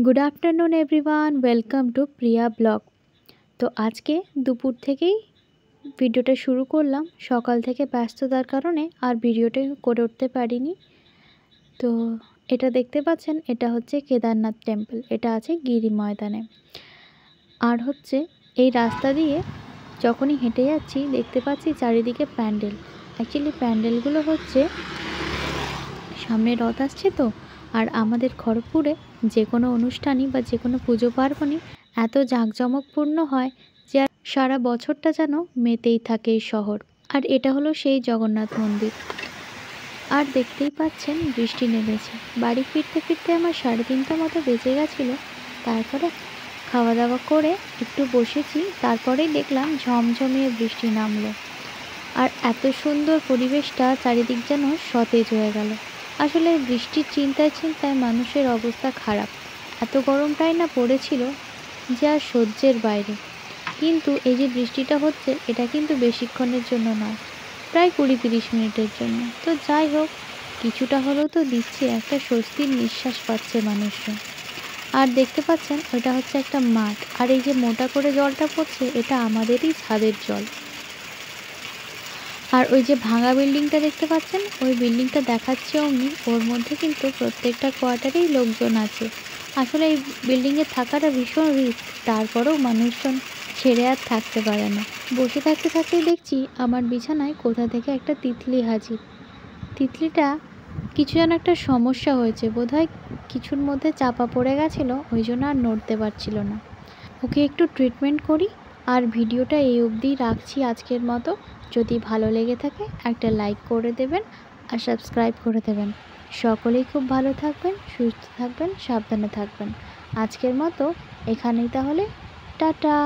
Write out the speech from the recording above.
Good afternoon everyone, welcome to Priya blog. তো আজকে দুপুর থেকেই ভিডিওটা শুরু করলাম। সকাল থেকে ব্যস্ততার কারণে আর ভিডিওটা করে উঠতে পারিনি। তো এটা দেখতে পাচ্ছেন, এটা হচ্ছে কেদারনাথ টেম্পল। এটা আছে গিরি ময়দানে। আর হচ্ছে এই রাস্তা দিয়ে যখনই হেঁটে যাচ্ছি দেখতে পাচ্ছি চারিদিকে প্যান্ডেল। অ্যাকচুয়ালি প্যান্ডেলগুলো হচ্ছে সামনে রথ আসছে তো, আর আমাদের খড়গপুরে যে কোনো অনুষ্ঠানই বা যে কোনো পুজো পার্বণই এত জাঁকজমকপূর্ণ হয় যে সারা বছরটা যেন মেতেই থাকে এই শহর। আর এটা হলো সেই জগন্নাথ মন্দির। আর দেখতেই পাচ্ছেন বৃষ্টি নেমেছে। বাড়ি ফিরতে ফিরতে আমার 3:30 মতো বেজে গেছিলো। তারপরে খাওয়া দাওয়া করে একটু বসেছি, তারপরেই দেখলাম ঝমঝমিয়ে বৃষ্টি নামলো। আর এত সুন্দর পরিবেশটা, চারিদিক যেন সতেজ হয়ে গেল। আসলে বৃষ্টির চিন্তায় মানুষের অবস্থা খারাপ। এত গরমটাই না পড়েছিল যে আর সহ্যের বাইরে। কিন্তু এই যে বৃষ্টিটা হচ্ছে, এটা কিন্তু বেশিক্ষণের জন্য নয়, প্রায় 20-30 মিনিটের জন্য। তো যাই হোক, কিছুটা হলেও তো দিচ্ছে, একটা স্বস্তির নিঃশ্বাস পাচ্ছে মানুষজন। আর দেখতে পাচ্ছেন ওইটা হচ্ছে একটা মাঠ, আর এই যে মোটা করে জলটা পড়ছে, এটা আমাদেরই ছাদের জল। আর ওই যে ভাঙা বিল্ডিংটা দেখতে পাচ্ছেন, ওই বিল্ডিংটা দেখাচ্ছে অমনি, ওর মধ্যে কিন্তু প্রত্যেকটা কোয়ার্টারেই লোকজন আছে। আসলে এই বিল্ডিংয়ে থাকাটা ভীষণ রিস্ক, তারপরেও মানুষজন ছেড়ে আর থাকতে পারে না। বসে থাকতে থাকতেই দেখছি আমার বিছানায় কোথা থেকে একটা তিতলি হাজির। তিতলিটা কিছু যেন একটা সমস্যা হয়েছে, বোধহয় কিছুর মধ্যে চাপা পড়ে গেছিলো, ওই জন্য আর নড়তে পারছিল না। ওকে একটু ট্রিটমেন্ট করি। আর ভিডিওটা এই অবধিই রাখছি আজকের মতো। যদি ভালো লেগে থাকে একটা লাইক করে দেবেন আর সাবস্ক্রাইব করে দেবেন। সকলেই খুব ভালো থাকবেন, সুস্থ থাকবেন, সাবধানে থাকবেন। আজকের মতো এখানেই তাহলে, টাটা।